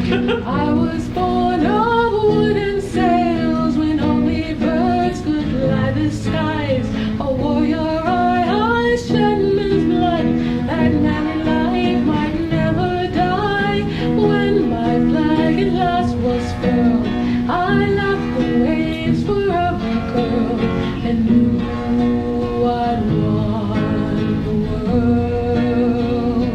I was born of wooden sails when only birds could fly the skies. A warrior I shed men's blood, that manly life might never die. When my flag at last was furled, I left the waves forever curled, and knew I'd won the world.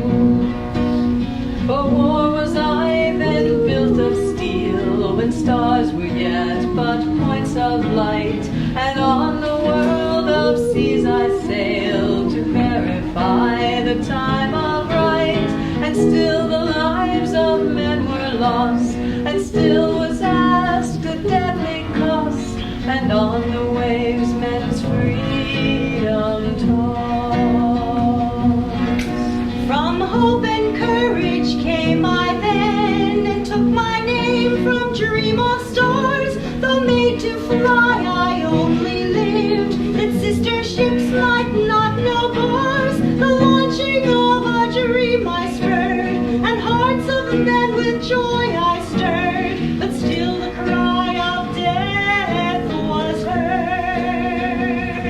For war was I then built of steel, when stars were yet but points of light, and on the world of seas I sailed to verify the time of right. And still the lives of men were lost, and still was asked a deadly cost, and on the waves men's freedom tossed. From hope and courage came I then, and took my name from dream of stars. Though made to fly, I only lived that sister ships might not know bars. The launching of a dream I spurred, and hearts of men with joy I stirred, but still the cry of death was heard.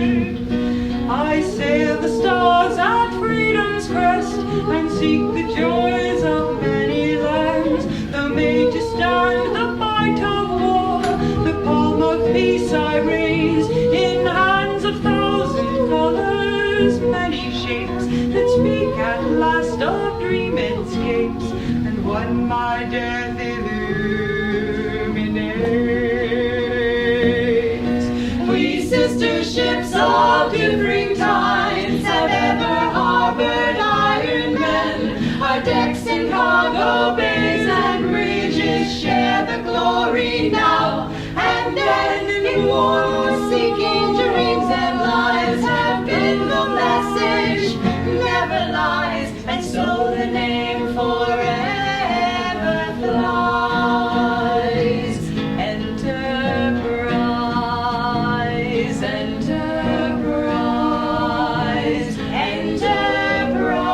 I sail the stars at freedom's crest, and seek the joys of many lands. Though made to stand the fight of war, the palm of peace I raise, in hands of thousand colors, many shapes, that speak at last of dream escapes, and one my death illuminates. We sister ships of differing times have ever harbored iron men. Our decks and cargo bays and bridges share the glory now and then. In war, seeking dreams and lives have been the message, never lies, and so the name forever flies. Enterprise, enterprise, enterprise.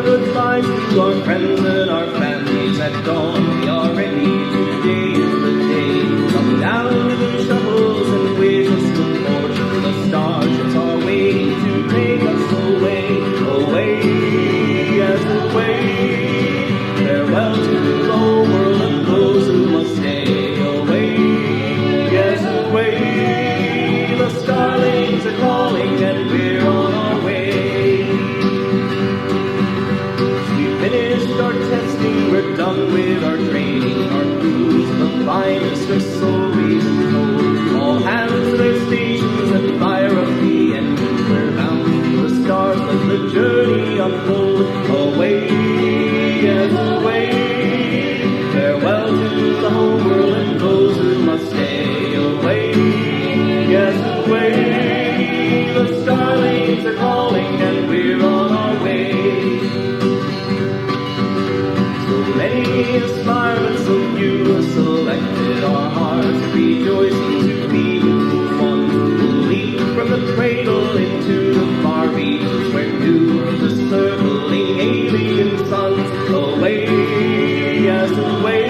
Goodbye to our friends and our families at dawn. We are ready, today is the day. Come down to the shovels and wish us good fortune. The starships are waiting to take us away, away, yes, away. Farewell to the whole world and those who must stay, away, yes, away. The Starlanes are calling and we're on our way. Finished our testing, we're done with our training. Our crews, the finest of soldiers and cold. All hands to their stations and fire up the engines. We're bound to the stars, let the journey unfold. Away, yes, away. Farewell to the whole world and those who must stay. Away, yes, away. The Starlanes are calling and we're on our way. Many aspire, but so few are selected. Our hearts rejoicing to be with the one who lead from the cradle into the far reaches where new worlds are circling alien suns. Away, yes, away.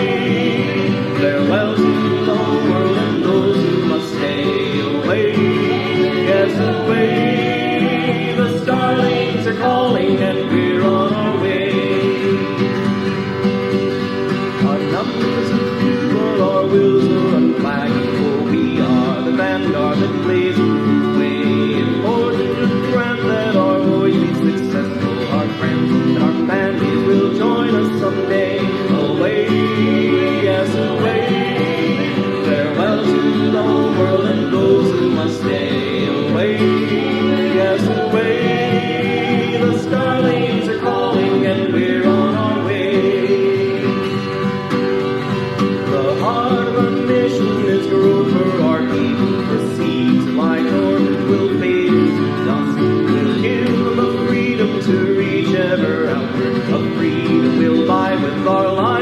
Farewell to the whole world and those who must stay. Away, yes, away. The Starlanes are calling and we're on our way.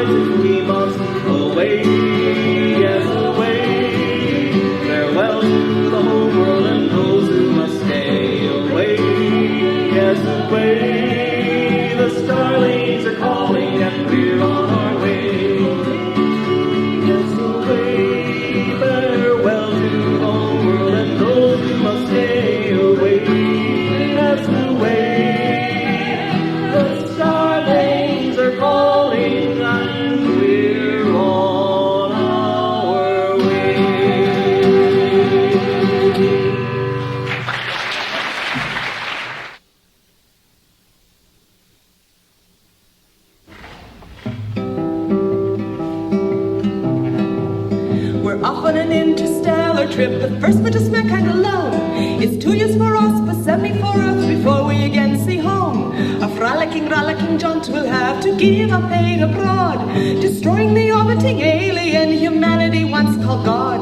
clouds if we must away, yes, away. Farewell to the whole world and those who must stay away, yes, away. The Starlanes are calling and we're on our way, yes, away. Farewell to the whole world and those who must stay away, yes, away. The Starlanes are calling and we're on our way. We're off on an interstellar trip, the first but just mankind alone. It's 2 years for us, but 70 for Earth before we again see home. A rollicking jaunt we'll have to give up pain abroad, destroying the orbiting alien humanity once called God.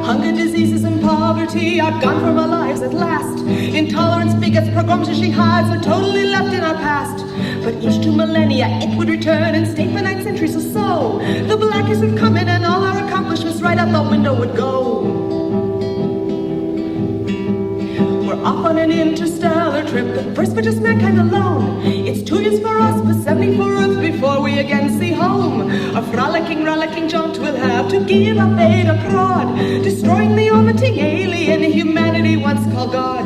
Hunger, diseases, and poverty are gone from our lives at last. Intolerance, bigots, pogroms, and jihads are totally left in our past. But each 2 millennia it would return and stay for 9 centuries or so. The blackies would come in and all our accomplishments right out the window would go. We're off on an interstellar trip, the first but just mankind alone. It's 2 years for us, but 70 for Earth before we again see home. A rollicking jaunt we'll have to give up aid abroad, destroying the orbiting alien humanity once called God.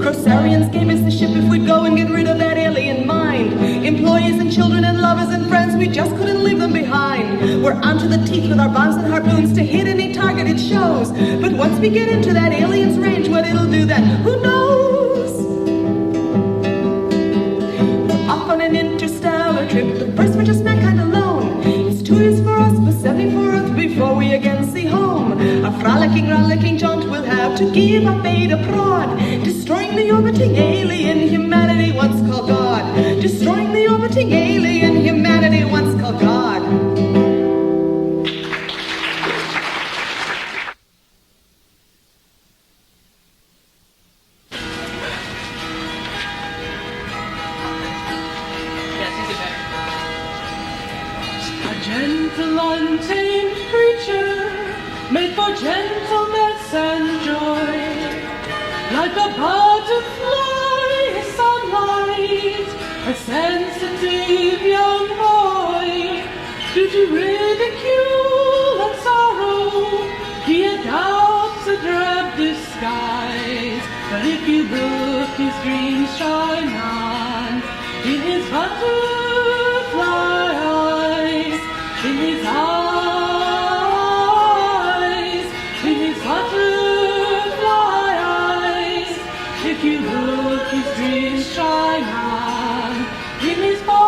Crossarians gave us the ship if we'd go and get rid of that alien mind. Employees and children and lovers and friends, we just couldn't leave them behind. We're onto the teeth with our bombs and harpoons to hit any target it shows. But once we get into that alien's range, what it'll do then, who knows? We're off on an interstellar trip, the first for just mankind alone. It's 2 years for us, but 70 for Earth before we again see home. A rollicking jaunt we'll have to give up aid abroad, destroying the orbiting alien humanity once called God. Destroying the orbiting alien humanity once called God. A gentle, untamed creature, made for gentleness and joy, like a butterfly, sunlight, a sensitive young boy. Due to ridicule and sorrow, he adopts a drab disguise. But if you look, his dreams shine on in his butterfly eyes, in his eyes, in his butterfly eyes. If you look, his dreams shine on in his butterfly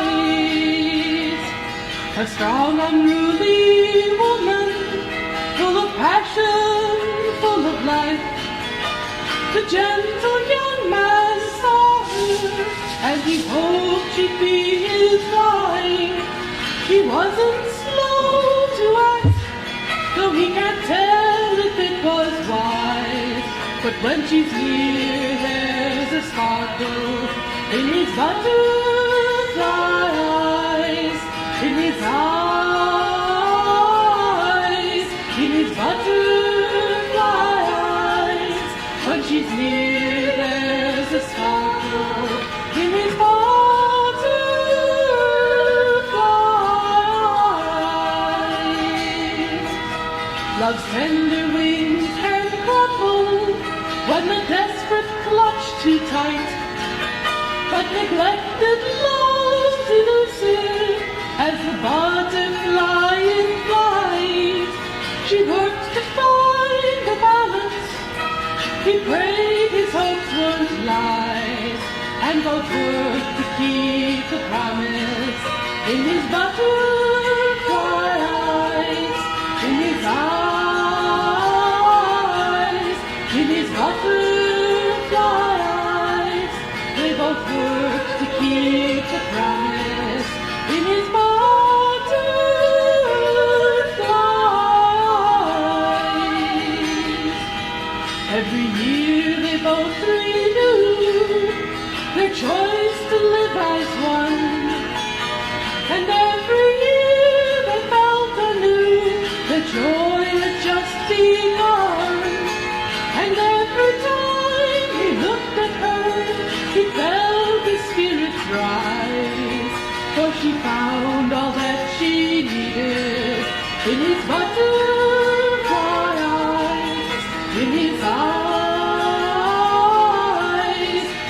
eyes. A strong, unruly woman, full of passion, full of life. The gentle young man saw her, and he hoped she'd be his wife. He wasn't slow to act, though he can't tell if it was wise. But when she's near, there's a sparkle in his butterfly eyes, in his eyes, in his butterfly eyes. When she's near, there's a sparkle in his butterfly eyes. Love's tender wings can crumble when the desperate clutch too tight, but neglected love's elusive as the butterfly in flight. She worked to find a balance, he prayed his hopes weren't lies, and both worked to keep the promise in his butterfly eyes, in his eyes, in his butterfly eyes. They both worked to keep the promise in his butterfly eyes. those three knew their choice to live as one. And every year they felt anew the joy had just begun. And every time he looked at her, he felt his spirits rise. For she found all that she needed in his butterfly eyes, in his eyes,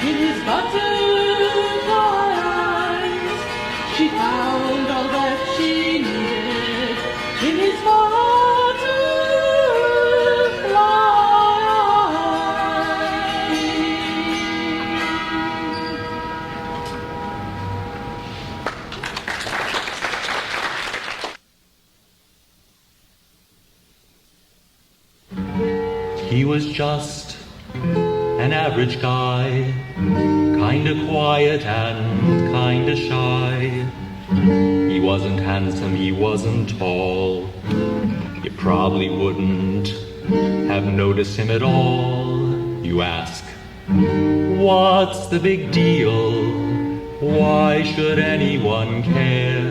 in his butterfly eyes. She found all that she needed in his butterfly He was just an average guy, kinda quiet and kinda shy. He wasn't handsome, he wasn't tall. You probably wouldn't have noticed him at all. You ask, what's the big deal? Why should anyone care?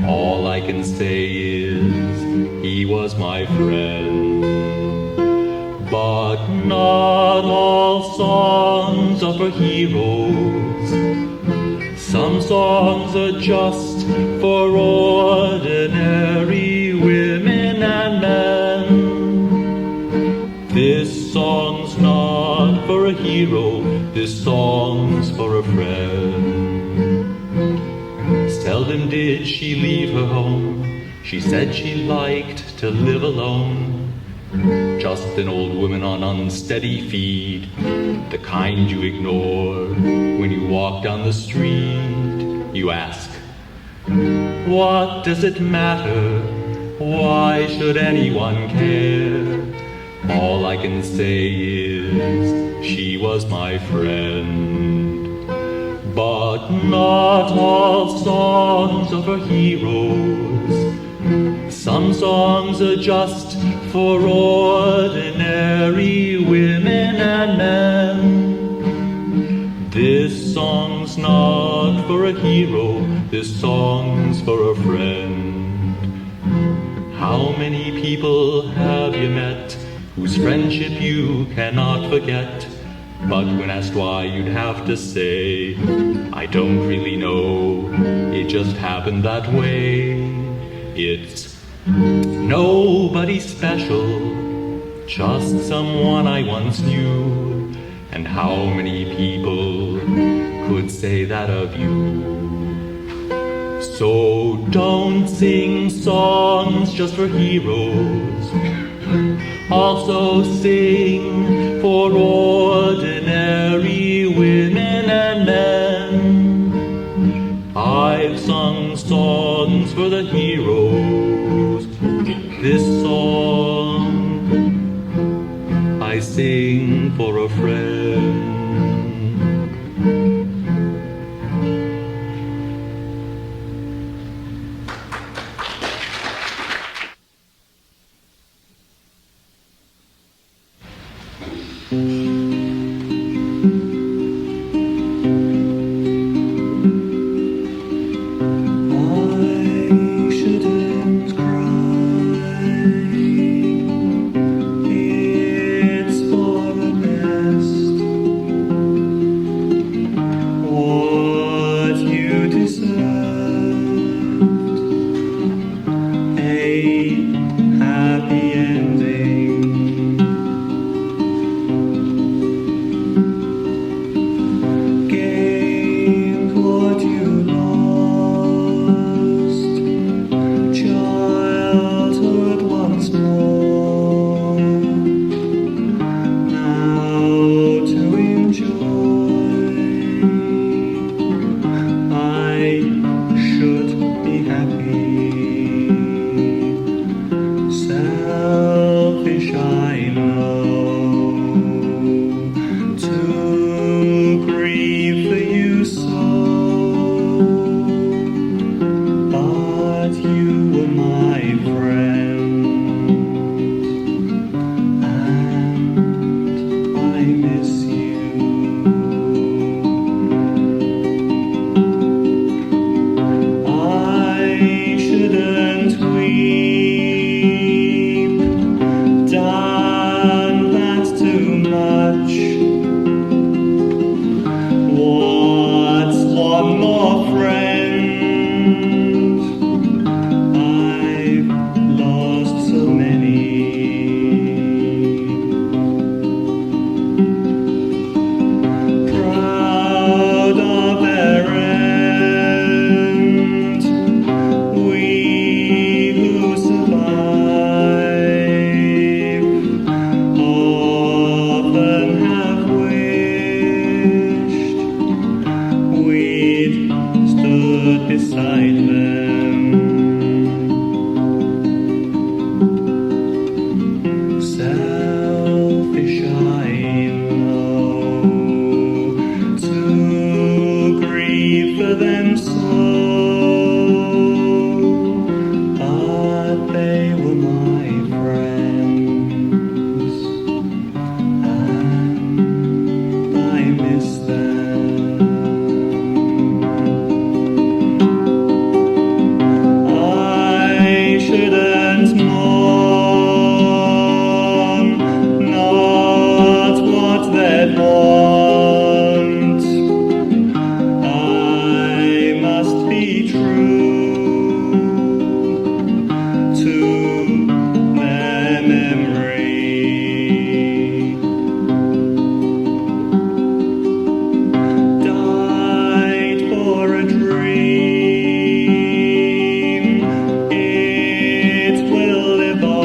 All I can say is he was my friend. But not all songs are for heroes. Some songs are just for ordinary women and men. This song's not for a hero, this song's for a friend. Seldom did she leave her home, she said she liked to live alone. Just an old woman on unsteady feet, the kind you ignore when you walk down the street. You ask, what does it matter? Why should anyone care? All I can say is she was my friend. But not all songs are for heroes. Some songs are just for ordinary women and men. This song's not for a hero, this song's for a friend. How many people have you met whose friendship you cannot forget? But when asked why, you'd have to say, I don't really know, it just happened that way. It's nobody special, just someone I once knew. And how many people could say that of you? So don't sing songs just for heroes. Also sing for ordinary women and men. I've sung songs for the heroes. This song I sing for a friend. my friends, and I miss them. I shouldn't mourn, not what they'd want. I must be true to their memory. Died for a dream, it will live on.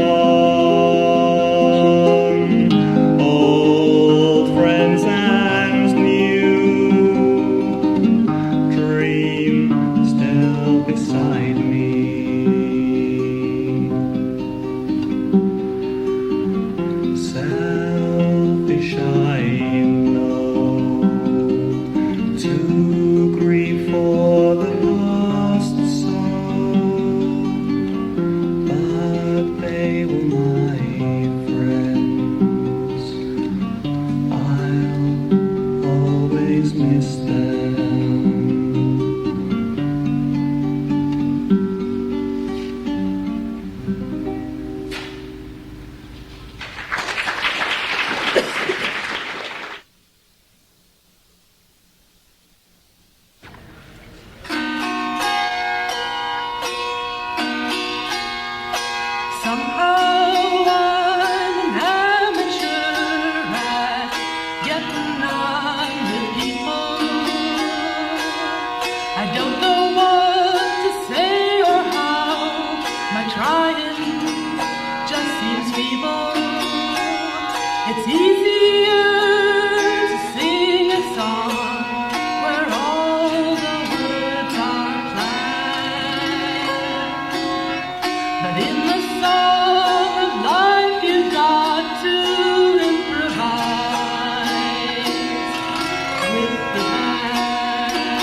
Old friends and new, dream still beside me. Selfish I know, to grieve for the past song, but they were my friends. I'll always miss them. Somehow I'm an amateur at getting on with people. I don't know what to say or how. My trying just seems feeble. It's easier to sing a song where all the words are planned. But in the song of life you've got to improvise with the band.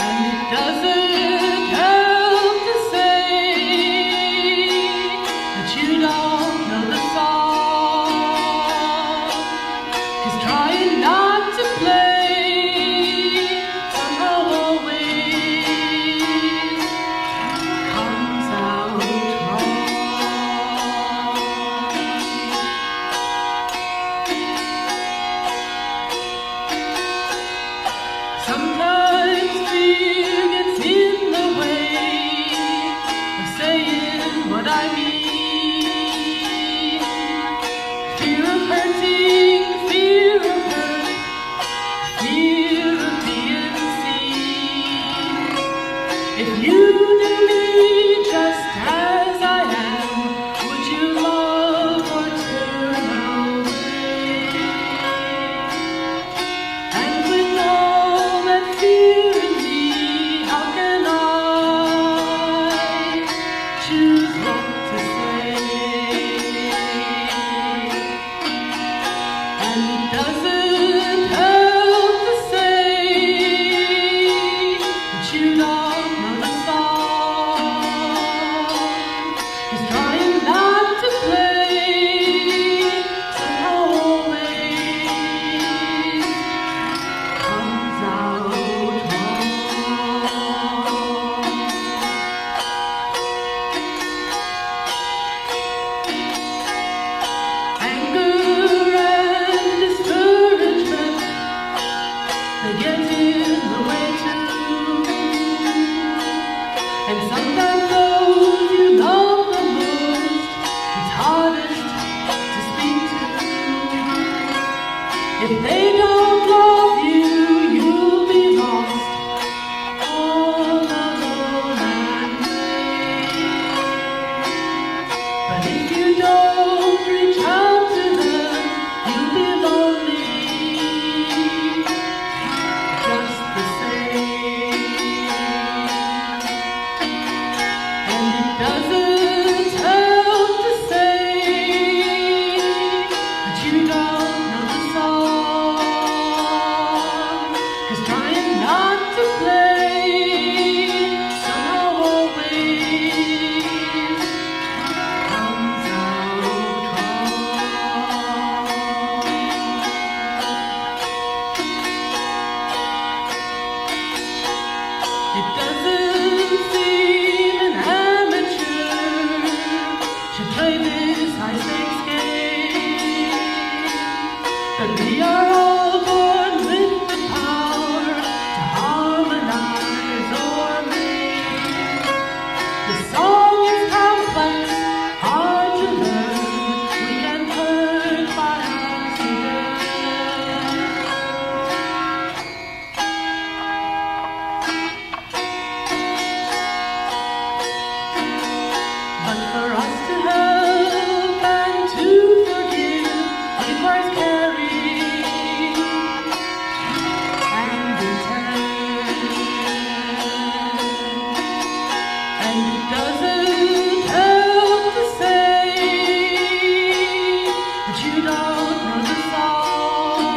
And it doesn't help to say that you don't know the song, 'cause trying not to play somehow always comes out wrong. Sometimes fear gets in the way of saying what I mean. Fear of hurting, fear of hurt, fear of being seen. If you knew me just as I am, would you love or turn away? And with all that fear in me, how can I choose what to say? And it doesn't help to say that you don't know the song, 'cause trying not to play somehow always comes out wrong. Anger and discouragement, they get in the way too. And sometimes those you love the most, it's hardest to speak to. If they don't love you, you'll be lost, all alone and gray. But if you don't reach out to them, you'll be lonely just the same. And it doesn't help to say that you don't know the song, 'cause trying not to play somehow always But for us to help and to forgive requires caring and intent. And it doesn't help to say that you don't know the song,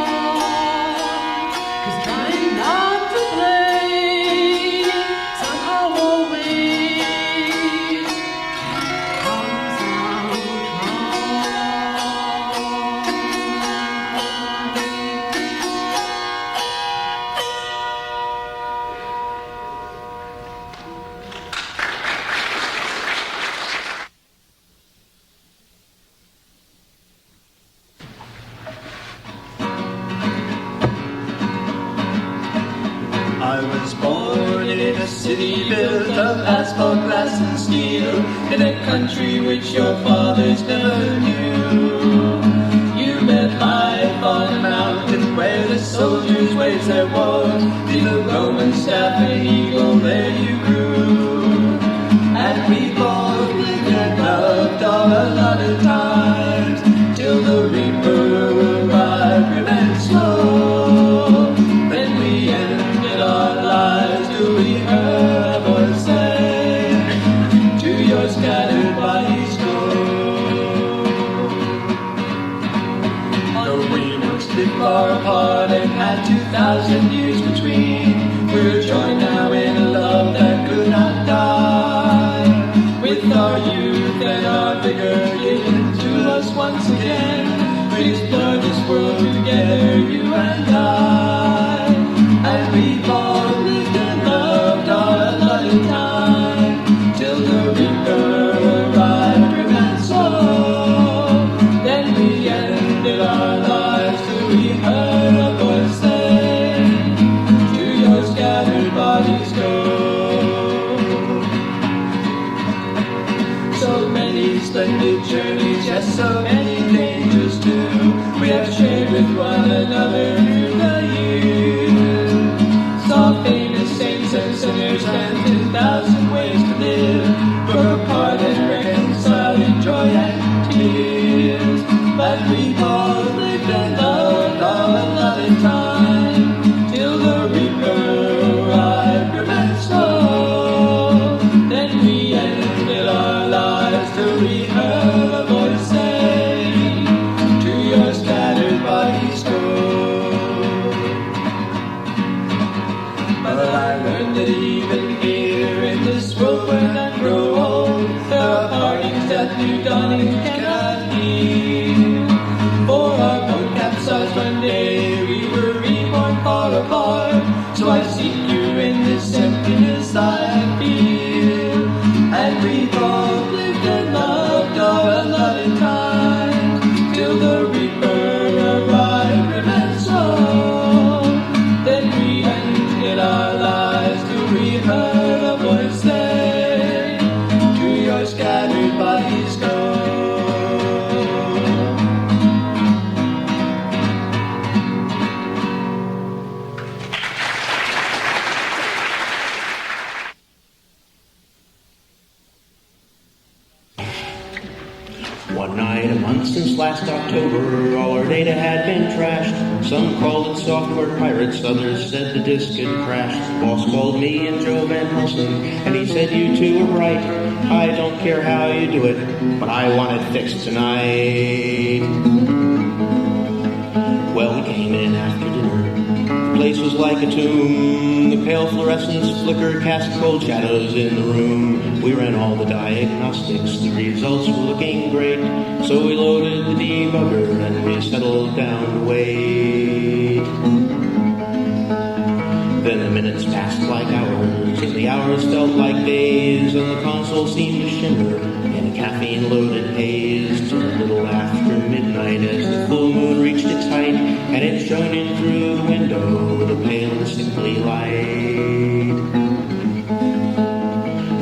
'cause trying not to play somehow always comes out I was born in a city built of asphalt, glass and steel, in a country which your fathers never knew. You met life on a mountain where the soldiers waged their war. Be the Roman staff and eagle, there you grew. And we both lived and loved all a lot of times, till the reaper arrived, grim and slow. Then we ended our lives till we heard a voice say, to your scattered bodies go. Though we were split far apart and had 2,000 years between, we're joined now in a love that could not die. With our youth and our vigor given to us once again, we explore this world together, you and I. And we've all lived and loved all a lot of time, till the reaper arrived, grim and slow. Then we ended our lives till we heard a voice say, to your scattered bodies go. So many splendid journeys, yes, so many dangers too, we have shared with one another through the years. Saw famous saints and sinners and 10,000 ways to live, broke apart and reconciled in joy and tears. But we've all lived and loved all a lot of time, till the reaper arrived, grim and slow. Then we ended our lives till we heard a voice say, to your scattered bodies go. But I learned that even here in this world where none grow old, there are partings that new dawnings cannot heal. For our boat capsized one day, we were reborn far apart. So I seek you in this emptiness I feel. And we've all lived and loved all a lot of time, till the reaper arrived, grim and slow. Then we ended our lives till we heard a voice say, to your scattered bodies go. One night a month since last October, all our data had been trashed. Some called it software pirates, others said the disk had crashed. Boss called me and Joe Van Helsing, and he said you two were right. I don't care how you do it, but I want it fixed tonight. Well, we came in after dinner. The place was like a tomb. The pale fluorescence flickered, cast cold shadows in the room. We ran all the diagnostics, the results were looking great. So we loaded the debugger and we settled down to wait. Then the minutes passed like hours, and the hours felt like days, and the console seemed to shimmer in a caffeine-loaded haze till a little after midnight as the full moon reached its height, and it shone in through the window with a pale and sickly light.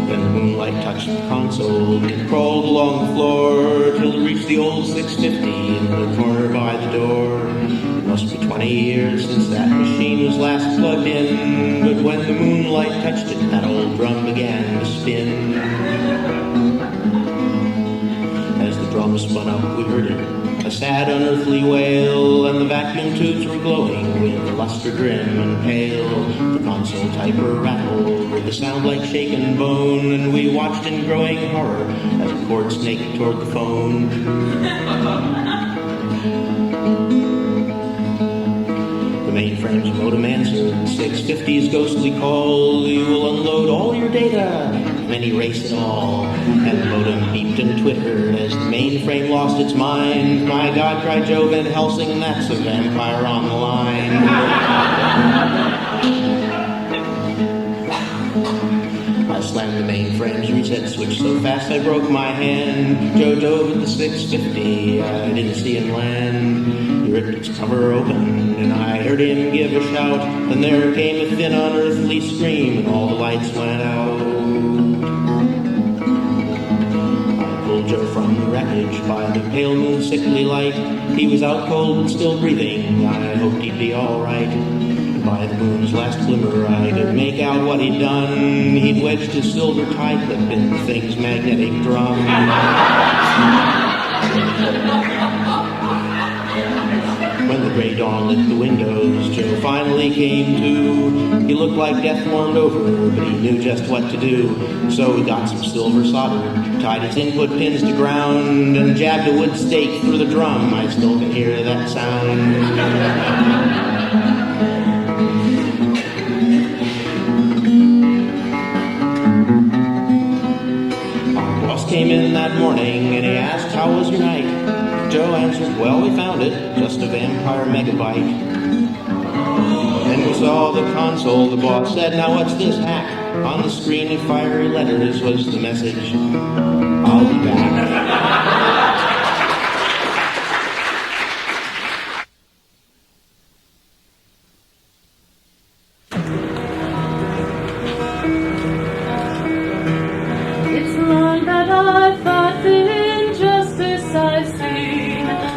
Then the moonlight touched the console, it crawled along the floor till it reached the old 650 in the corner by the door. It must be 20 years since that machine was last plugged in, but when the moonlight touched it, that old drum began to spin. storm spun up, we heard it, a sad unearthly wail, and the vacuum tubes were glowing with luster grim and pale. The console typer rattled with a sound like shaken bone, and we watched in growing horror as a cord snaked toward the phone. The mainframe's modem answered 650's ghostly call. You will unload all your data and then erase it all. And the modem beeped and twittered as the mainframe lost its mind. My God, cried Joe Van Helsing, that's a vampire on the line. I slammed the mainframe's reset switch so fast I broke my hand. Joe dove at the 650, I didn't see him land. He ripped its cover open, and I heard him give a shout. Then there came a thin, unearthly scream, and all the lights went out. I pulled Joe from the wreckage by the pale moon's sickly light. He was out cold but still breathing, I hoped he'd be all right. By the moon's last glimmer, I could make out what he'd done. He'd wedged his silver tie clip in the thing's magnetic drum. When the gray dawn lit the windows, Joe finally came to. He looked like death warmed over, but he knew just what to do. So he got some silver solder, tied his input pins to ground, and jabbed a wood stake through the drum. I still can hear that sound. Came in that morning and he asked, how was your night? Joe answered, well, we found it, just a vampire megabyte. Then we saw the console, the boss said, now what's this hack? On the screen in fiery letters was the message, I'll be back.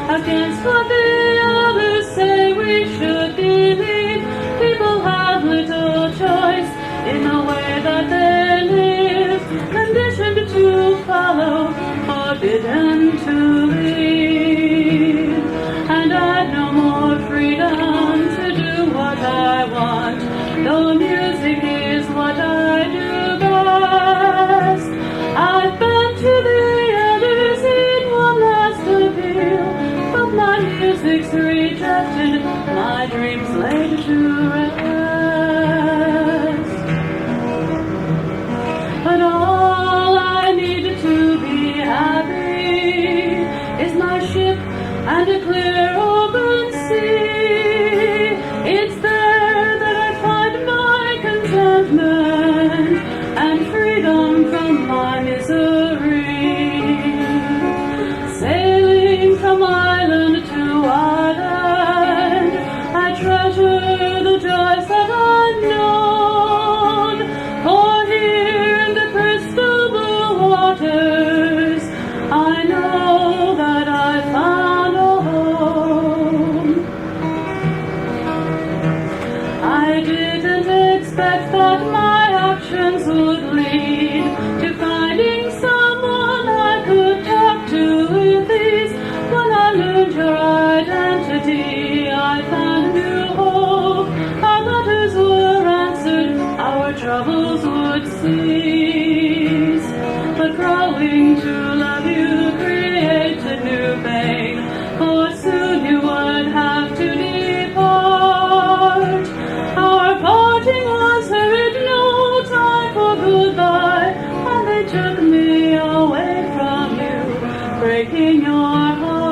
Against what the others say we should believe, people have little choice in the way that they live, conditioned to follow, forbidden to leave. And I've no more freedom to do what I want, though music is what I do best. I've been to the others in one last appeal, but my music's rejected, my dreams laid to rest. But all I need to be happy is my ship and a clear open sea. It's there that I find my contentment and freedom from my misery. Sailing from island to island, I treasure the joys that I've known. For here in the crystal blue waters, I know that I found a home. I didn't expect that my actions would lead to finding someone I could talk to with ease. When I learned your identity, I found new hope. Our letters were answered, our troubles would cease. But growing to love you created new pain, for soon you would have to depart. Our parting was heard, no time for goodbye, and they took me away from you, breaking your heart.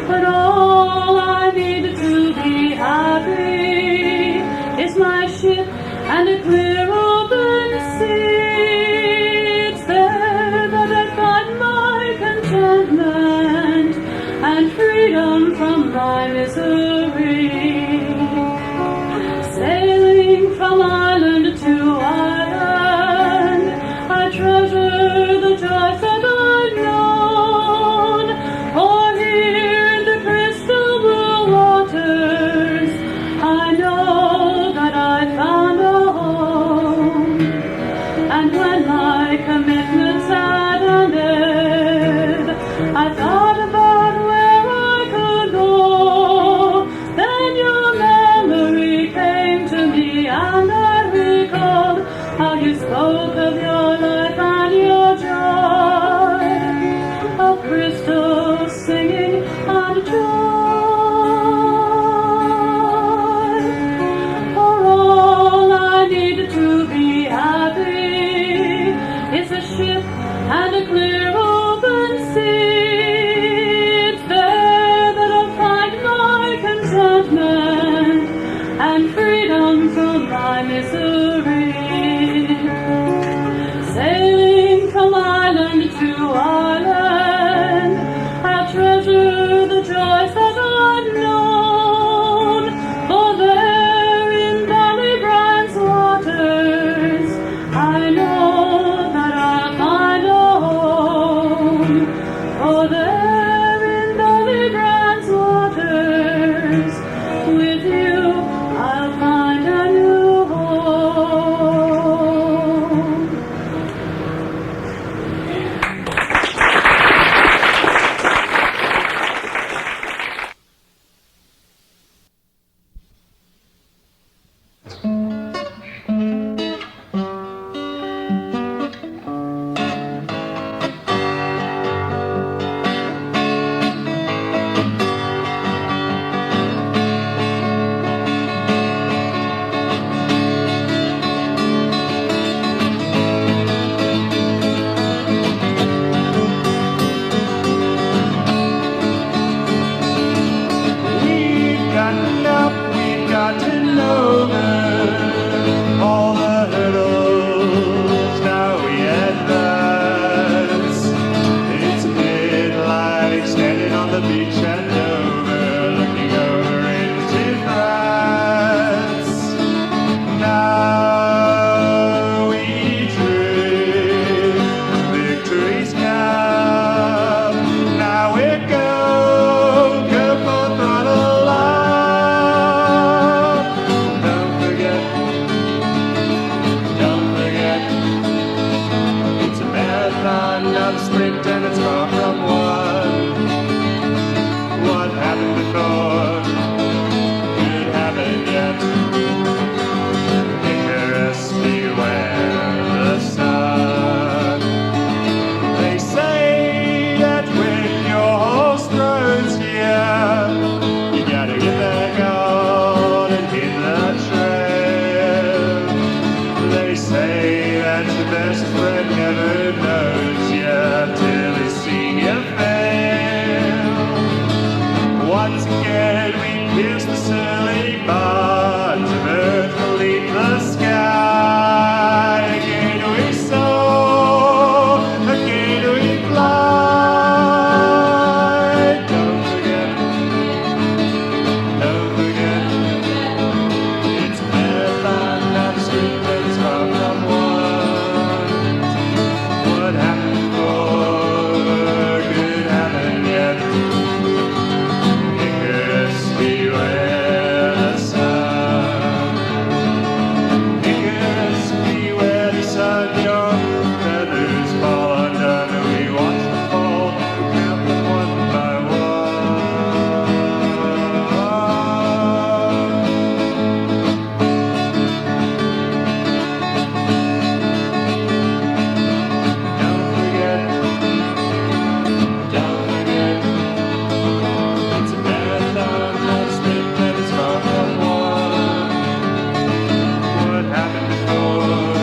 But all I need to be happy is my ship and a clear open sea. It's there that I find my contentment and freedom from my misery. Sailing from island to island, I treasure the joys that I've known. For here in the crystal blue waters, I know that I found a home. And when my commitments spoke of your life and your joy, of crystals singing and joy. For all I need to be happy is a ship and a clear open sea. It's there that I'll find my contentment and freedom from my misery. Sailing from island to island, I'll treasure the joys that I've known. For there in Valley Brian's waters, I know that I'll find a home. For there in Valley Brian's waters, with you I'll find a new home. We've gotten up, we've gotten over all the hurdles, now we advance. It's a bit like standing on the beach at Dover, looking over into France. Now we drink victory's cup. Now we're go for throttle up. Don't forget, it's a marathon, not a sprint, and it's far from one. What happened before could happen yet. Icarus, beware the sun. They say that when your horse throws here, you gotta get back on and hit the trail. They say that your best friend never knows you till he's seen you fail. Once again we pierce the surly bonds of earth beneath the sky. Again we soar, again we fly. Don't forget, it's a marathon, not a sprint, and it's far from one. What happened before could happen yet. Icarus, beware the sun. Icarus, beware the sun. Your feathers fall undone. We watch them fall, count them one by one. Don't forget, it's a marathon, not a sprint, and it's far from one. What happened before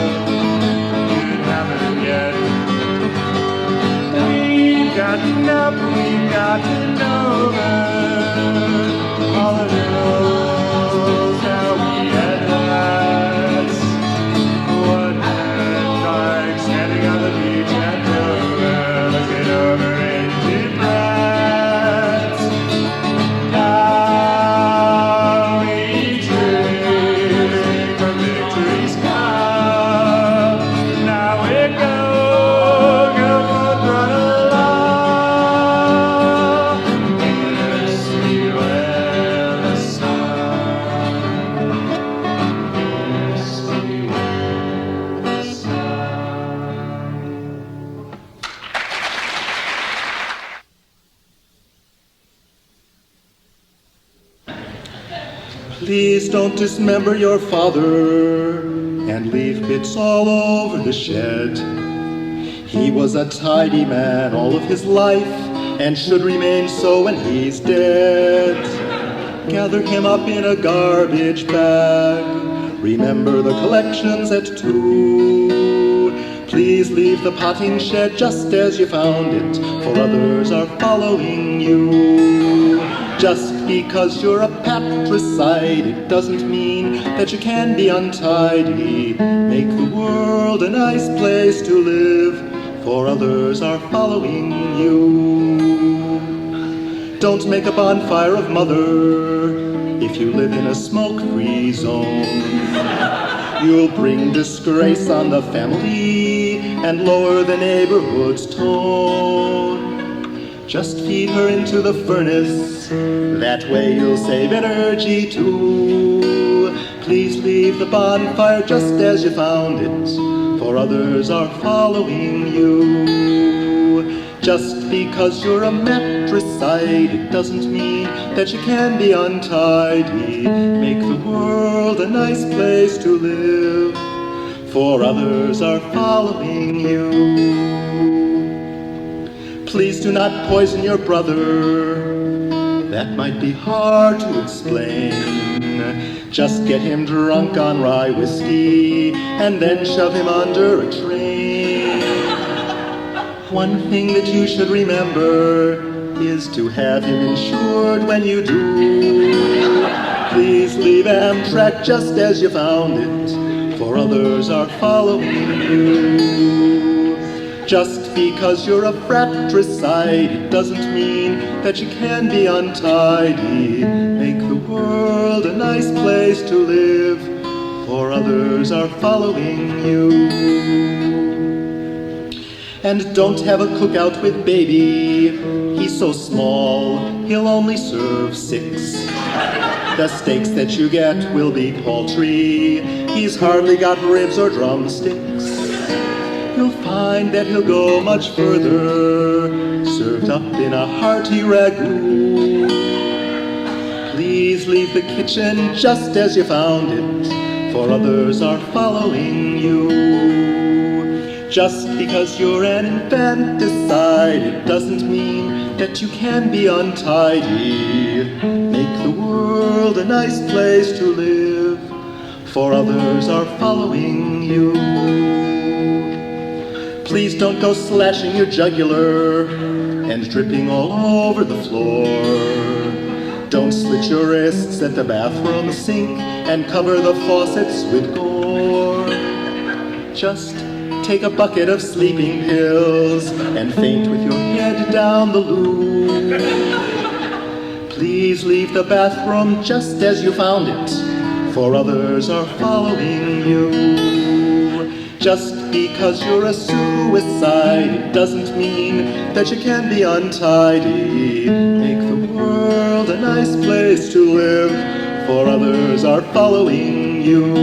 could happen yet. We've gotten up, we've gotten over all the rules, now we advance. What happened like standing on the beach at Dover, looking over into France. Now we drink from victory's cup. Now we go for throttle up. Icarus, beware the sun. Icarus, beware the sun. Please don't dismember your father and leave bits all over the shed. He was a tidy man all of his life, and should remain so when he's dead. Gather him up in a garbage bag. Remember the collections at 2. Please leave the potting shed just as you found it, for others are following you. Just because you're a patricide, it doesn't mean that you can be untidy. Make the world a nice place to live, for others are following you. Don't make a bonfire of mother if you live in a smoke-free zone. You'll bring disgrace on the family and lower the neighborhood's tone. Just feed her into the furnace, that way you'll save energy too. Please leave the bonfire just as you found it, for others are following you. Just because you're a matricide, it doesn't mean that you can be untidy. Make the world a nice place to live, for others are following you. Please do not poison your brother, that might be hard to explain. Just get him drunk on rye whiskey and then shove him under a train. One thing that you should remember is to have him insured when you do. Please leave Amtrak just as you found it, for others are following you. Just because you're a fratricide, it doesn't mean that you can be untidy. Make the world a nice place to live, for others are following you. And don't have a cookout with baby, he's so small, he'll only serve 6. The steaks that you get will be paltry, he's hardly got ribs or drumsticks. You'll find that he'll go much further, served up in a hearty ragout. Please leave the kitchen just as you found it, for others are following you. Just because you're an infanticide, it doesn't mean that you can be untidy. Make the world a nice place to live, for others are following you. Please don't go slashing your jugular and dripping all over the floor. Don't slit your wrists at the bathroom sink and cover the faucets with gore. Just take a bucket of sleeping pills and faint with your head down the loo. Please leave the bathroom just as you found it, for others are following you. Just because you're a suicide, it doesn't mean that you can be untidy. Make the world a nice place to live, for others are following you.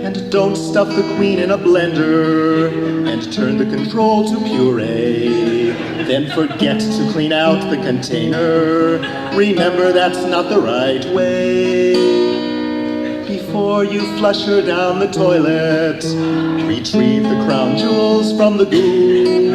And don't stuff the queen in a blender and turn the control to puree. Then forget to clean out the container. Remember, that's not the right way. Before you flush her down the toilet, retrieve the crown jewels from the goo.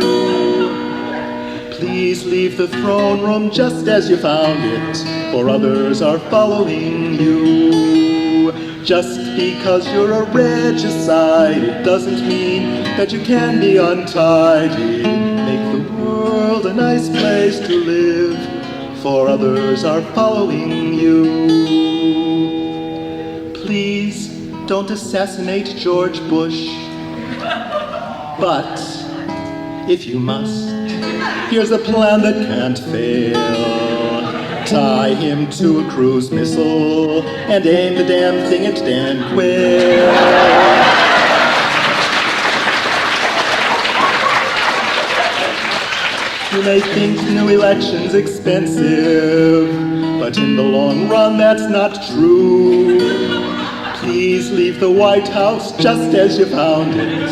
Please leave the throne room just as you found it, for others are following you. Just because you're a regicide, it doesn't mean that you can be untidy. Make the world a nice place to live, for others are following you. Please don't assassinate George Bush. But if you must, here's a plan that can't fail. Tie him to a cruise missile and aim the damn thing at Dan Quayle. You may think new elections expensive, but in the long run that's not true. Please leave the White House just as you found it,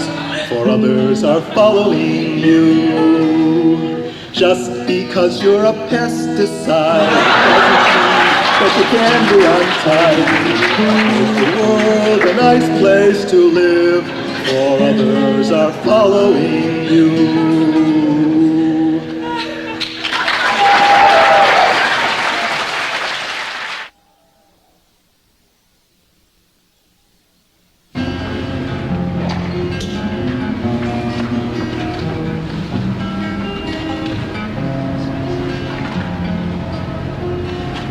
for others are following you. Just because you're a pesticide doesn't mean but you can be untied. Make the world a nice place to live, for others are following you.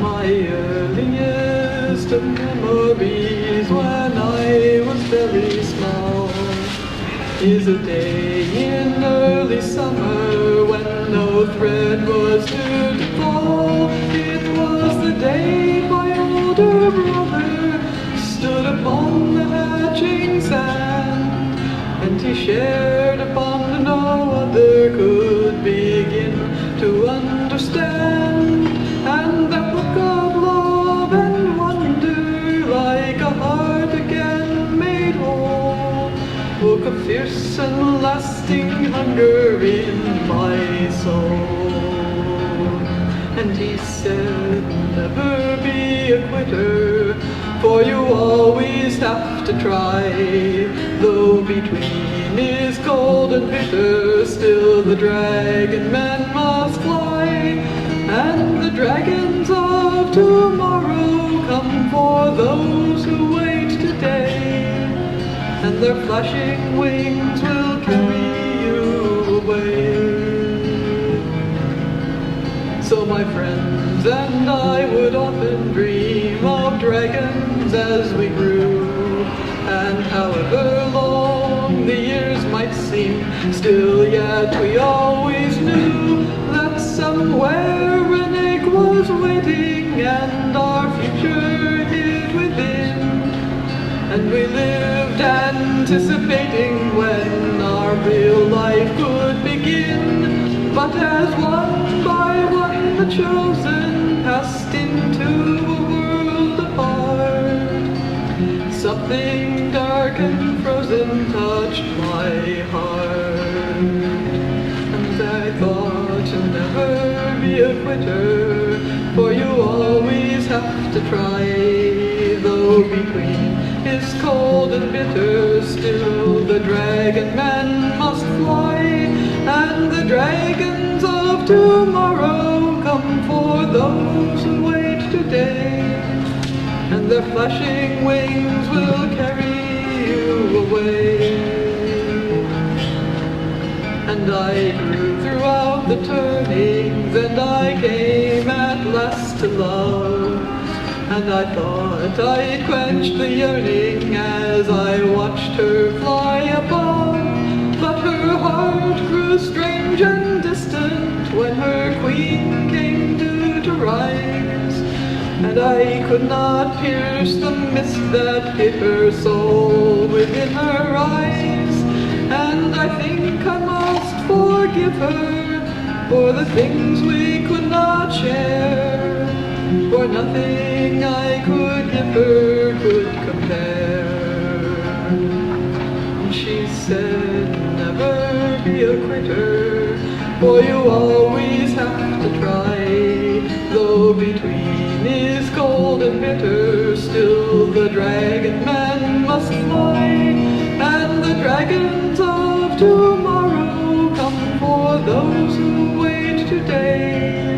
My earliest of memories when I was very small is a day in early summer when no thread was due to fall. It was the day my older brother stood upon the hatching sand, and he shared a bond no other could begin to understand. And that book of love and wonder, like a heart again made whole, woke a fierce and lasting hunger in my soul. And he said, never be a quitter, for you always have to try. Though between is cold and bitter, still the dragon man must fly. And the dragons of tomorrow come for those who wait today, and their flashing wings will carry you away. So my friends and I would often dream of dragons as we grew, and however long the years might seem, still yet we always knew that somewhere an egg was waiting and our future hid within. And we lived anticipating when our real life could begin. But as one by one the chosen passed into a world apart, something dark and frozen touched my heart. And I thought, never be a quitter, for you always have to try. Though between is cold and bitter, still the dragon man must fly. And the dragons of tomorrow come for those who wait today, and their flashing wings will carry you away. And I grew throughout the turnings, and I came at last to love. And I thought I'd quench the yearning as I watched her fly above. But her heart grew strange and distant when her queen came due to rise, and I could not pierce the mist that hid her soul within her eyes. And I think I must forgive her for the things we could not share, for nothing I could give her could compare. And she said, never be a quitter, for you always have to try. Though between is cold and bitter, still the dragon man must fly. And the dragons of tomorrow come for those who wait today,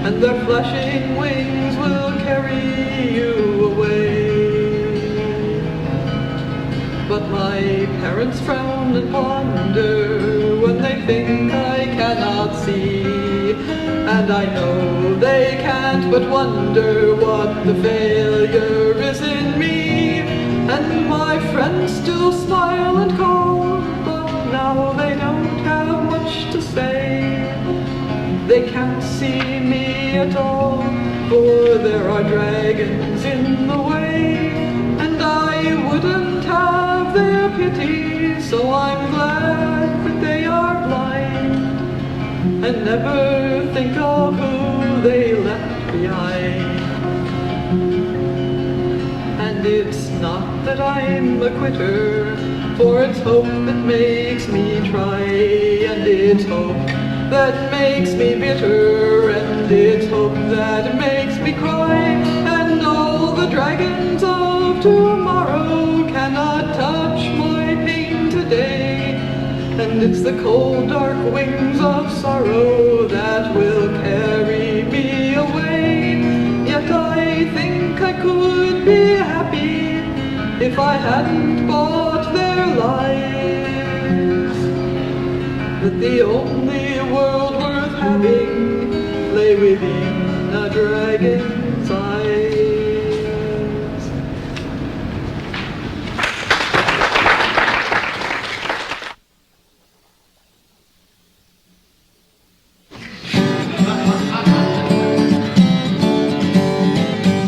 and their flashing wings will carry you away. But my parents frown and ponder when they think I cannot see, and I know they can't but wonder what the failure is in me. And my friends still smile and call, but now they don't have much to say. They can't see me at all, for there are dragons in the way, and I wouldn't have their pity, so I'm glad that they are blind, and never think of who they left behind. And it's not that I'm a quitter, for it's hope that makes me try, and it's hope that makes me bitter, and it's hope that makes me cry. dragons of tomorrow cannot touch my pain today, and it's the cold dark wings of sorrow that will carry me away. Yet I think I could be happy if I hadn't bought their lives. But the only world worth having lay within a dragon's eyes.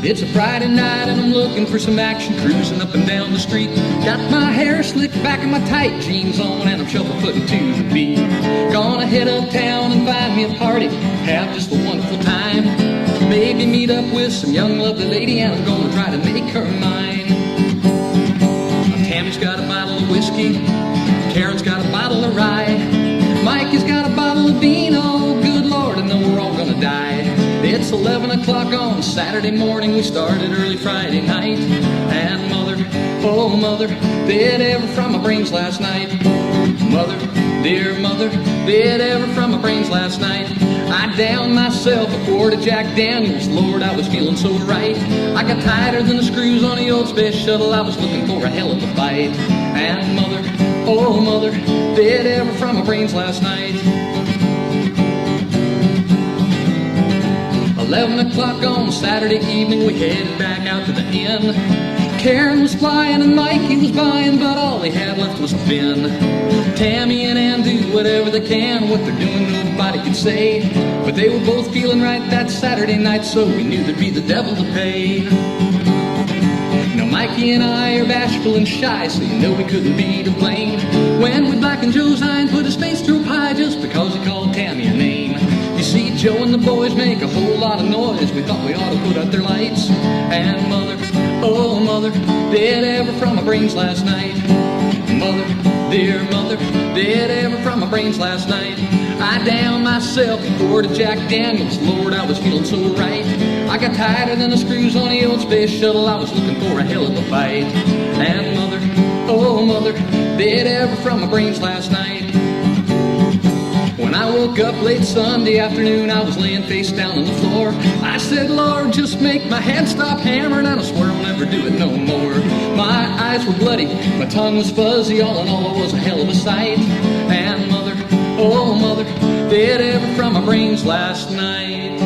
It's a Friday night and I'm looking for some action, cruising up and down the street. Got my hair slicked back and my tight jeans on, and I'm shuffle-footing to the beat. Gonna head uptown and find me a party, have just a wonderful time. Maybe meet up with some young lovely lady, and I'm gonna try to make her mine. Tammy's got a bottle of whiskey, Karen's got a bottle of rye, Mikey's got a bottle of vino. Good Lord, I know we're all gonna die. It's 11 o'clock on Saturday morning, we started early Friday night. And mother, oh mother, did ever from my brains last night. Mother, dear mother, did ever from my brains last night. I downed myself a quart of Jack Daniels, Lord, I was feeling so right. I got tighter than the screws on the old space shuttle, I was looking for a hell of a fight. And mother, oh mother, did ever from my brains last night. 11 o'clock on Saturday evening, we headed back out to the inn. Karen was flying and Mikey was buying, but all he had left was a bin. Tammy and Ann do whatever they can, what they're doing nobody can say. But they were both feeling right that Saturday night, so we knew there'd be the devil to pay. Now Mikey and I are bashful and shy, so you know we couldn't be to blame when we blackened Joe's eye and put his face through pie just because he called Tammy a name. You see, Joe and the boys make a whole lot of noise, we thought we ought to put out their lights. And mother, oh mother, did ever from my brains last night. Mother, dear mother, did ever from my brains last night. I downed myself a quart of Jack Daniels, Lord, I was feeling so right. I got tighter than the screws on the old space shuttle, I was looking for a hell of a fight. And mother, oh mother, did ever from my brains last night. When I woke up late Sunday afternoon, I was laying face down on the floor. I said, Lord, just make my head stop hammering, and I swear I'll never do it no more. My eyes were bloody, my tongue was fuzzy, all in all it was a hell of a sight. And mother, oh mother, did ever from my brains last night.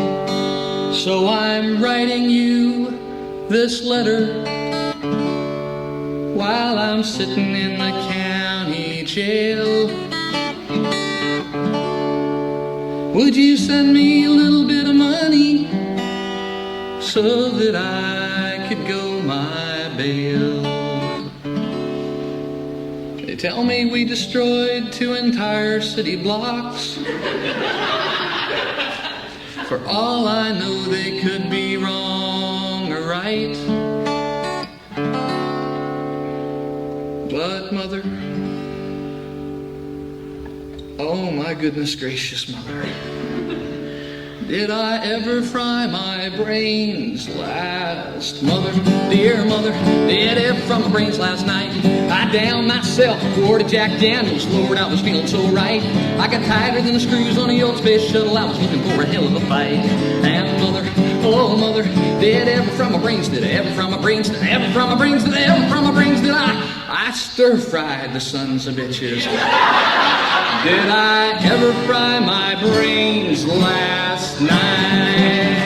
So I'm writing you this letter while I'm sitting in the county jail. Would you send me a little bit of money so that I could go my bail? They tell me we destroyed 2 entire city blocks. For all I know, they could be wrong or right. But mother, oh my goodness gracious mother, did I ever fry my brains last? Mother, dear mother, did ever fry my brains last night? I downed myself a quart of Jack Daniels, Lord, I was feeling so right. I got tighter than the screws on the old space shuttle, I was looking for a hell of a fight. And mother, oh mother, did ever fry my brains, did I ever fry my brains, did I ever fry my brains, did I ever fry my brains, did I stir-fried the sons of bitches. Did I ever fry my brains last night?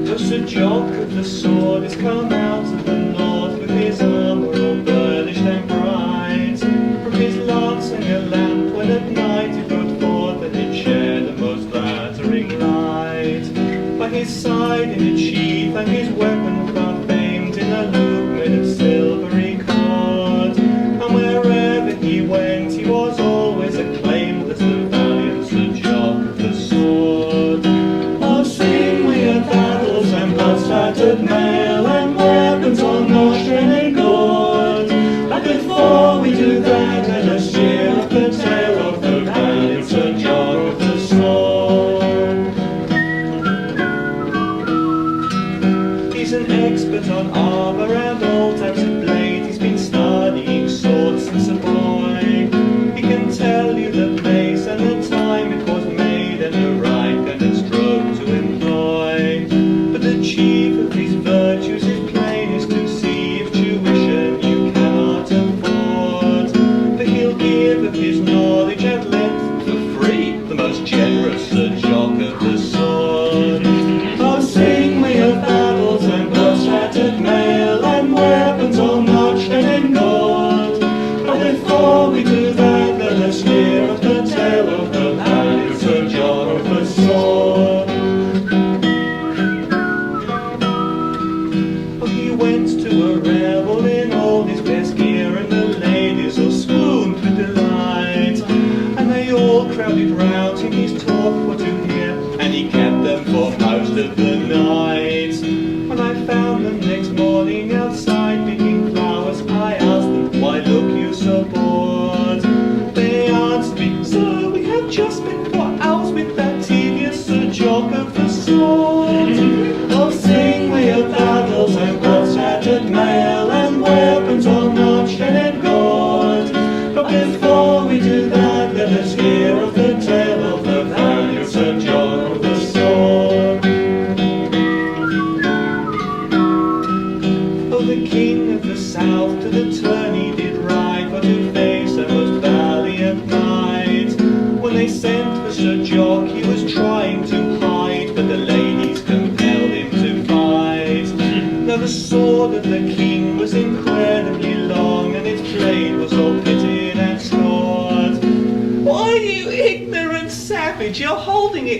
Just a Jock of the sword is come out of the north with his armor all burnished and bright. From his lance hung a lamp when at night he brought forth that he'd share the most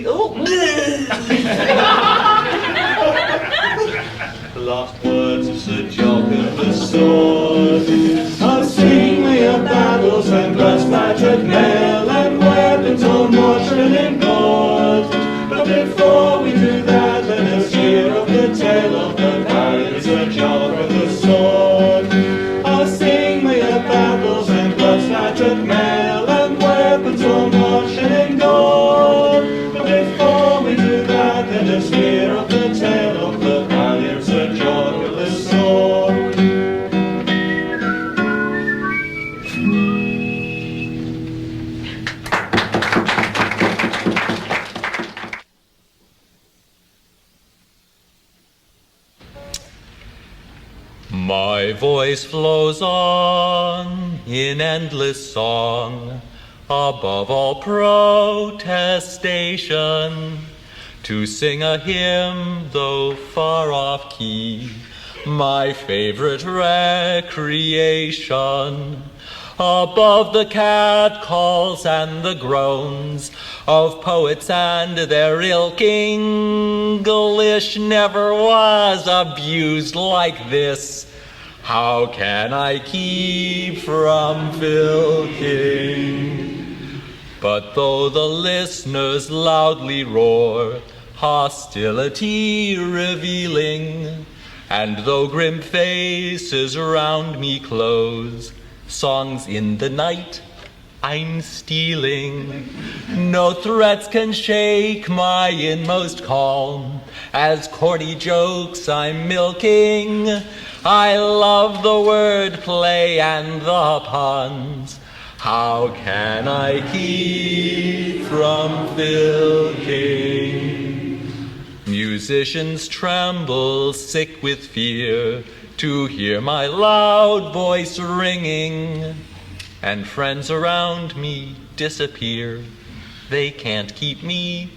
me. Oh. The last words of Sir Jock of the sword. Oh, sing me of battles and blood-spattered mail and weapons all mortared in gold. But before we do that, let us hear of the tale of the valiant Sir Jock of the sword. Oh, sing me of battles and blood-spattered mail and weapons all mortared in gold. But before we do that, let us hear of the tale of the valiant Sir Jock of the sword. My voice flows on in endless song, above all protestation, to sing a hymn, though far off key, my favorite recreation. Above the catcalls and the groans of poets and their ilk, English never was abused like this. How can I keep from filking? But though the listeners loudly roar, hostility revealing, and though grim faces round me close, songs in the night I'm stealing, no threats can shake my inmost calm, as corny jokes I'm milking. I love the wordplay and the puns. How can I keep from filking? Musicians tremble, sick with fear, to hear my loud voice ringing, and friends around me disappear. They can't keep me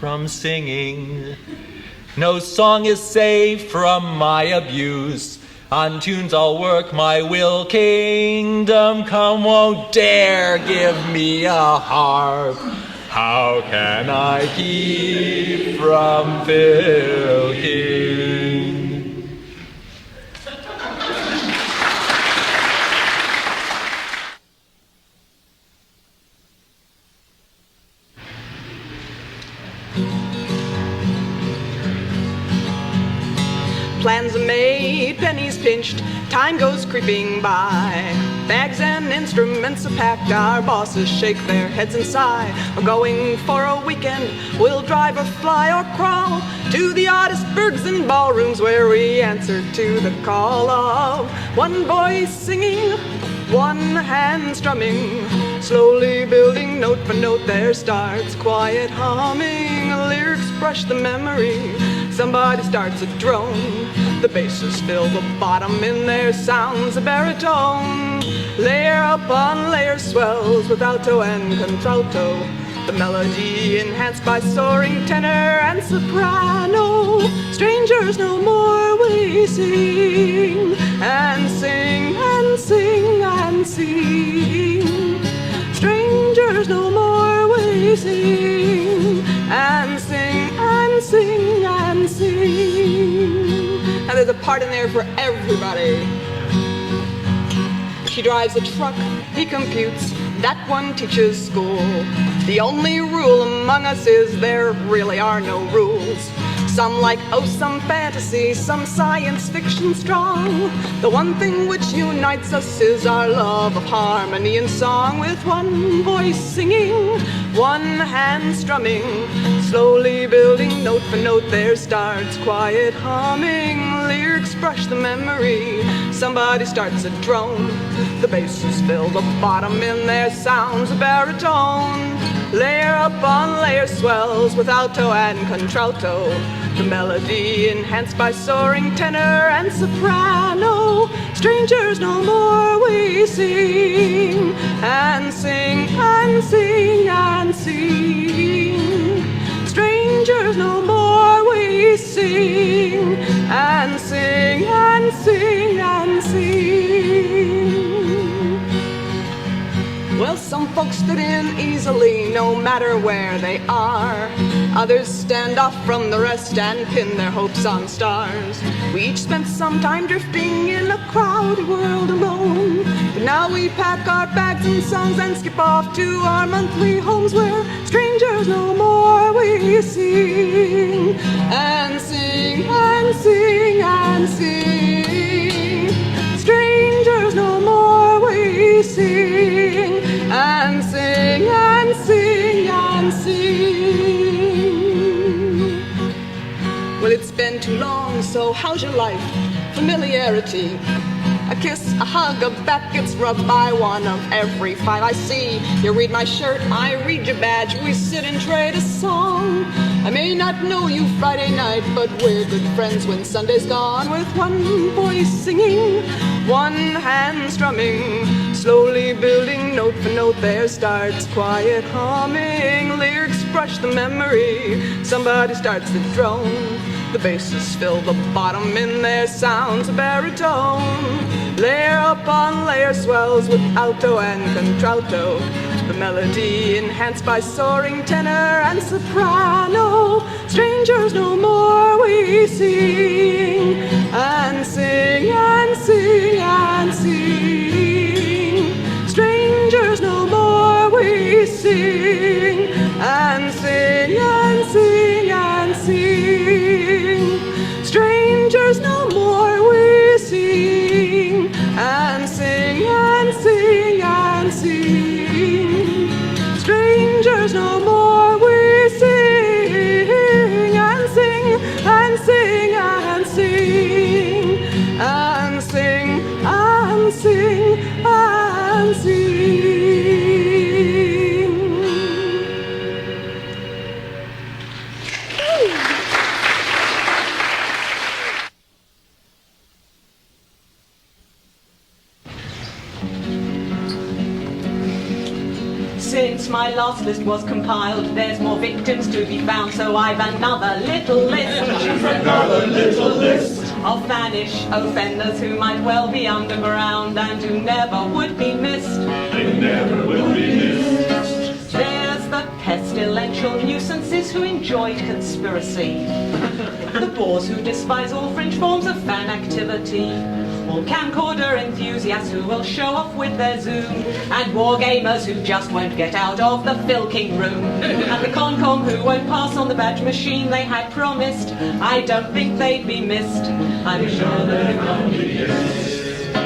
from singing. No song is safe from my abuse. On tunes I'll work my will. Kingdom come won't dare give me a harp. How can I keep from filking? Plans are made, pennies pinched, time goes creeping by. Bags and instruments are packed, our bosses shake their heads and sigh. We're going for a weekend, we'll drive or fly or crawl to the oddest burgs and ballrooms where we answer to the call of one voice singing, one hand strumming, slowly building note for note. There starts quiet humming, lyrics brush the memory. Somebody starts a drone, the basses fill the bottom in their sounds, a baritone. Layer upon layer swells with alto and contralto, the melody enhanced by soaring tenor and soprano. Strangers no more we sing, and sing and sing and sing. Strangers no more we sing, and sing and sing and sing. Now there's a part in there for everybody. She drives a truck, he computes, that one teaches school. The only rule among us is there really are no rules. Some like, oh, some fantasy, some science fiction strong. The one thing which unites us is our love of harmony and song. With one voice singing, one hand strumming, slowly building note for note, there starts quiet humming. Lyrics brush the memory, somebody starts a drone. The basses fill the bottom in their sounds, a baritone. Layer upon layer swells with alto and contralto, the melody enhanced by soaring tenor and soprano. Strangers no more we sing, and sing and sing and sing. Strangers no more we sing, and sing and sing and sing. Well, some folks fit in easily, no matter where they are. Others stand off from the rest and pin their hopes on stars. We each spent some time drifting in a crowded world alone. But now we pack our bags and songs and skip off to our monthly homes where strangers no more we sing. And sing and sing and sing. Strangers no more we sing. And sing and sing and sing. Well, it's been too long, so how's your life? Familiarity. A kiss, a hug, a back gets rubbed by one of every five I see. You read my shirt, I read your badge. We sit and trade a song. I may not know you Friday night, but we're good friends when Sunday's gone. With one voice singing, one hand strumming, slowly building note for note, there starts quiet humming. Lyrics brush the memory, somebody starts the drone. The basses fill the bottom in their sounds, a baritone. Layer upon layer swells with alto and contralto. The melody enhanced by soaring tenor and soprano. Strangers no more we sing. And sing and sing and sing. Strangers no more we sing. And sing and sing and sing. Strangers no more we sing. And sing and sing and sing. Strangers no more we sing. And sing and sing and sing. And sing and sing and sing. Since my last list was compiled, there's more victims to be found, so I've another little list. Another little list of vanished offenders who might well be underground and who never would be missed. They never will be missed. There's the pestilential nuisances who enjoyed conspiracy, the bores who despise all fringe forms of fan activity, all camcorder enthusiasts who will show off with their Zoom, and war gamers who just won't get out of the Filking room, and the Concom who won't pass on the badge machine they had promised. I don't think they'd be missed. I'm sure they won't be missed.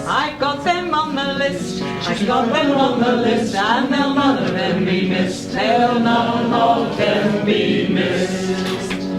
I've got them on the list. I've got them on the list, and they'll none of them be missed. They'll none of them be missed.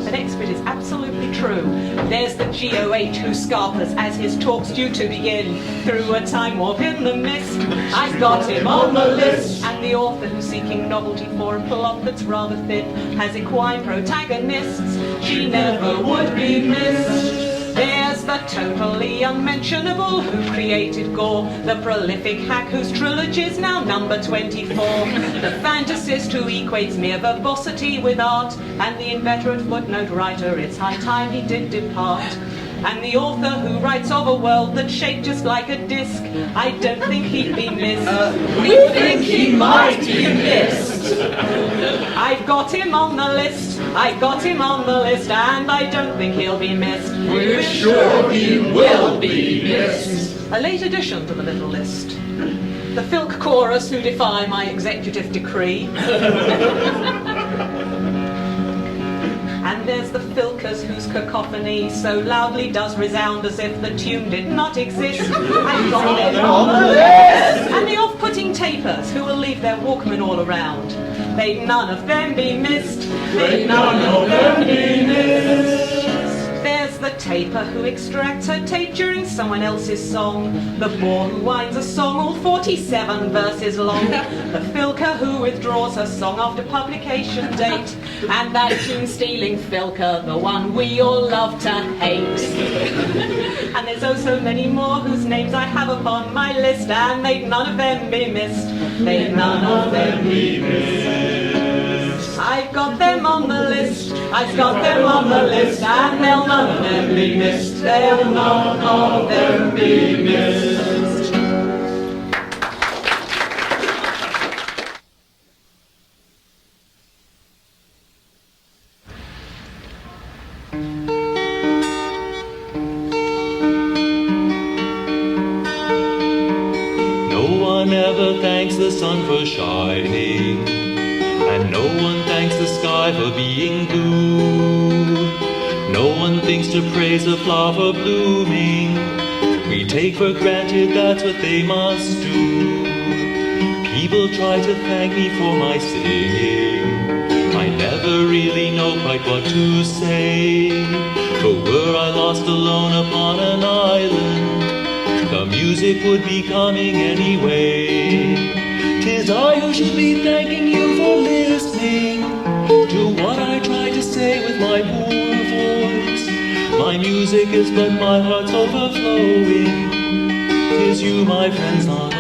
The next bit is absolutely true. There's the GOH who scarpers as his talk's due to begin through a time warp in the mist. I've got him on the list. And the author who's seeking novelty for a plot that's rather thin has equine protagonists. She never would be missed. There's the totally unmentionable who created Gore, the prolific hack whose trilogy's now number 24, the fantasist who equates mere verbosity with art, and the inveterate footnote writer, it's high time he did depart. And the author who writes of a world that's shaped just like a disc, I don't think he'd be missed. We think he might be missed. I've got him on the list, I've got him on the list, and I don't think he'll be missed. We're sure he will be missed. A late addition to the little list. The Filk chorus who defy my executive decree. And there's the Filkers whose cacophony so loudly does resound as if the tune did not exist. I've got them on the list. And the off-putting tapers who will leave their Walkman all around. They'd none of them be missed. They'd none of them be missed. There's the taper who extracts her tape during someone else's song, the bore who winds a song all 47 verses long, the filker who withdraws her song after publication date, and that tune-stealing filker, the one we all love to hate. And there's oh so many more whose names I have upon my list, and they'd none of them be missed. They'd none of them be missed. I've got them on the list, I've got them on the list, and they'll none of them be missed. They'll none of them be missed. one ever thanks the sun for shining, and no one thanks the sky for being blue. No one thinks to praise a flower for blooming. We take for granted that's what they must do. People try to thank me for my singing. I never really know quite what to say. For were I lost alone upon an island, the music would be coming anyway. 'Tis I who should be thanking you for listening to what I try to say with my poor voice. My music is but my heart's overflowing. 'Tis you, my friends, not